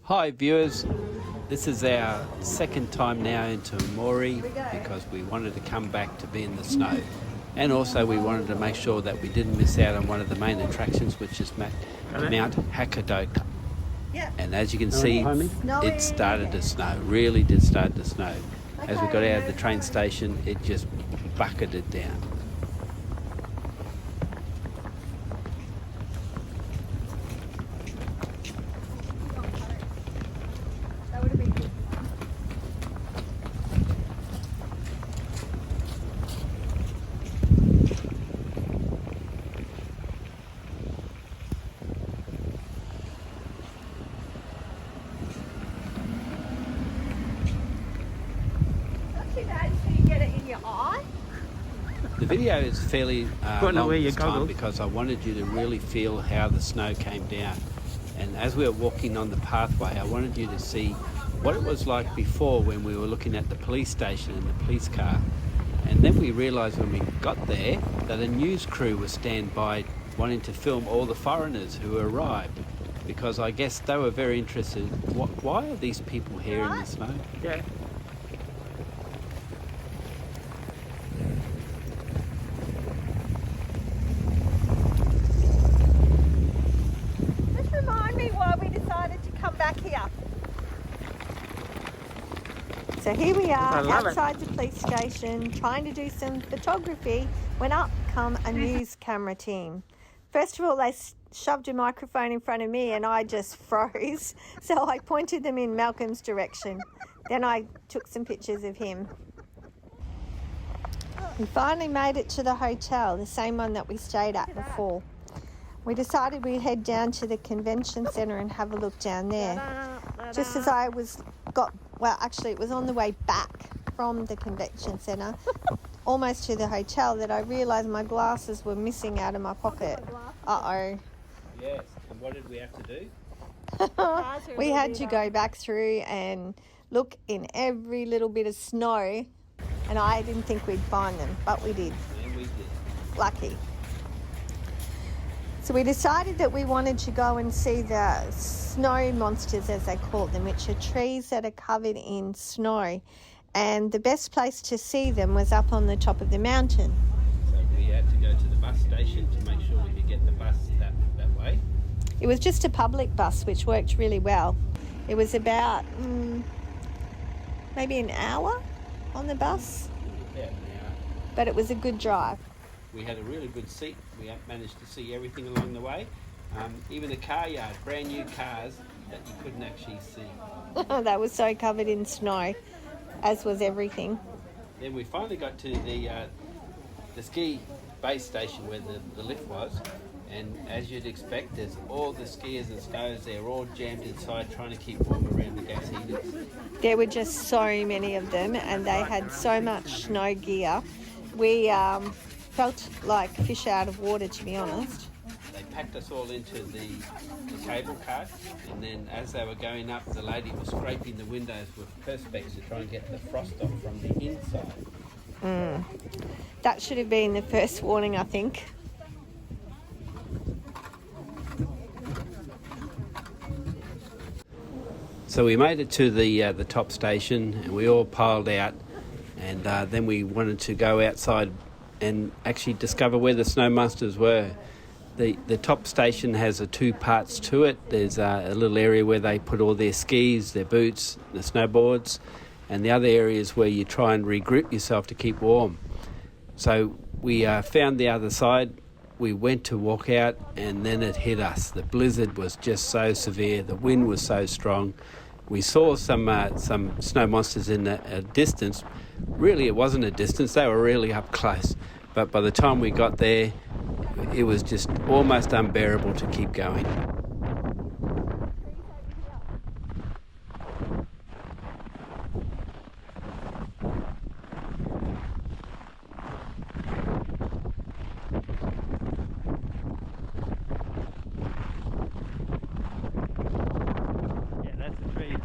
Hi viewers, this is our second time now into Aomori because we wanted to come back to be in the snow, and also we wanted to make sure that we didn't miss out on one of the main attractions, which is Mount Hakkoda. And as you can see, it started to snow, really did start to snow. As we got out of the train station, it just bucketed down. The video is fairly long this time because I wanted you to really feel how the snow came down. And as we were walking on the pathway, I wanted you to see what it was like before when we were looking at the police station in the police car. And then we realised when we got there that a news crew was standby wanting to film all the foreigners who arrived, because I guess they were very interested. Why are these people here in the snow? Yeah. So here we are outside the police station trying to do some photography when up come a news camera team. First of all, they shoved a microphone in front of me and I just froze. So I pointed them in Malcolm's direction. Then I took some pictures of him. We finally made it to the hotel, the same one that we stayed at before. We decided we'd head down to the convention centre and have a look down there. Just as I actually it was on the way back from the convention centre, almost to the hotel, that I realised my glasses were missing out of my pocket. Uh-oh. Yes, and what did we have to do? We had to go back through and look in every little bit of snow, and I didn't think we'd find them, but we did. And we did. Lucky. So we decided that we wanted to go and see the snow monsters, as they call them, which are trees that are covered in snow. And the best place to see them was up on the top of the mountain. So we had to go to the bus station to make sure we could get the bus that way. It was just a public bus, which worked really well. It was about maybe an hour on the bus. About an hour. But it was a good drive. We had a really good seat. We managed to see everything along the way. Even the car yard, brand new cars that you couldn't actually see. They were so covered in snow, as was everything. Then we finally got to the ski base station where the lift was. And as you'd expect, there's all the skiers and snowers. They're all jammed inside trying to keep warm around the gas heaters. There were just so many of them, and they had so much snow gear. We felt like fish out of water, to be honest. They packed us all into the cable car, and then as they were going up, the lady was scraping the windows with perspex to try and get the frost off from the inside. That should have been the first warning, I think. So we made it to the top station, and we all piled out, and then we wanted to go outside and actually discover where the snow monsters were. The top station has two parts to it. There's a little area where they put all their skis, their boots, the snowboards, and the other area is where you try and regroup yourself to keep warm. So we found the other side. We went to walk out, and then it hit us. The blizzard was just so severe. The wind was so strong. We saw some snow monsters in a distance. Really, it wasn't a distance. They were really up close. But by the time we got there, it was just almost unbearable to keep going. Yeah, that's the tree.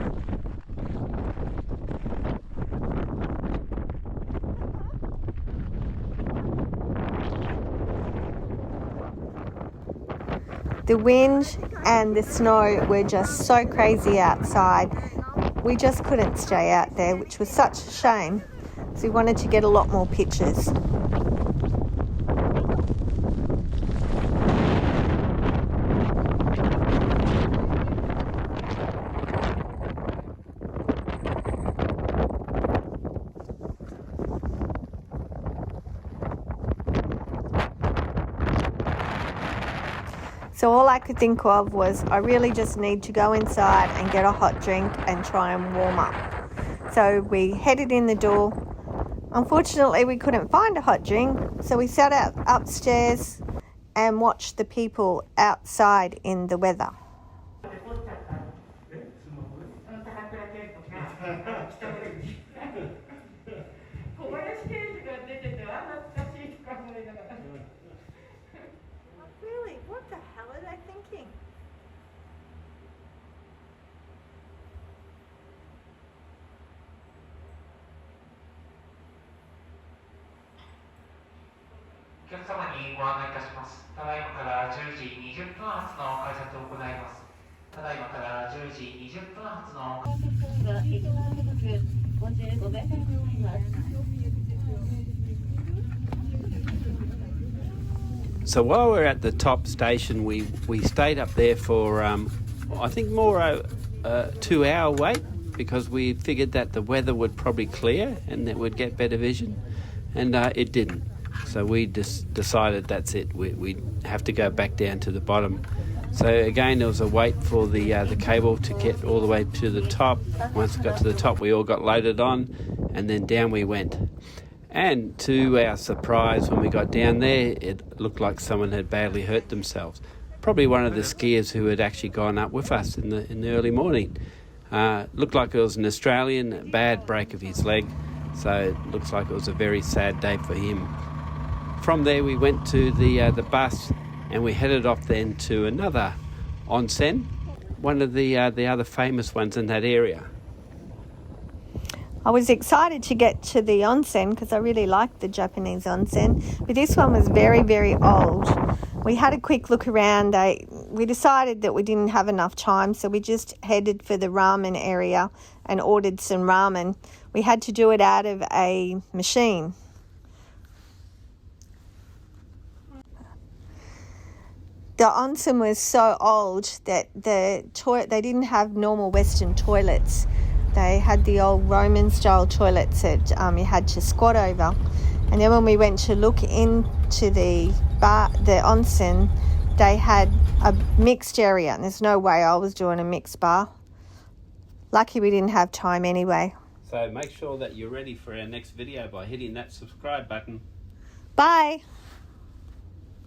The wind and the snow were just so crazy outside. We just couldn't stay out there, which was such a shame. So we wanted to get a lot more pictures. So all I could think of was I really just need to go inside and get a hot drink and try and warm up. So we headed in the door. Unfortunately, we couldn't find a hot drink, so we sat out upstairs and watched the people outside in the weather. Really? What the hell are they thinking? So while we're at the top station, we stayed up there for I think more a 2-hour wait, because we figured that the weather would probably clear and that we'd get better vision, and it didn't. So we just decided that's it. We have to go back down to the bottom. So again, there was a wait for the cable to get all the way to the top. Once we got to the top, we all got loaded on, and then down we went. And to our surprise, when we got down there, it looked like someone had badly hurt themselves. Probably one of the skiers who had actually gone up with us in the early morning. Looked like it was an Australian, bad break of his leg. So it looks like it was a very sad day for him. From there, we went to the bus, and we headed off then to another onsen, one of the other famous ones in that area. I was excited to get to the onsen because I really liked the Japanese onsen, but this one was very, very old. We had a quick look around. We decided that we didn't have enough time, so we just headed for the ramen area and ordered some ramen. We had to do it out of a machine. The onsen was so old that they didn't have normal Western toilets. They had the old Roman style toilets that you had to squat over. And then when we went to look into the onsen, they had a mixed area. And there's no way I was doing a mixed bar. Lucky we didn't have time anyway. So make sure that you're ready for our next video by hitting that subscribe button. Bye.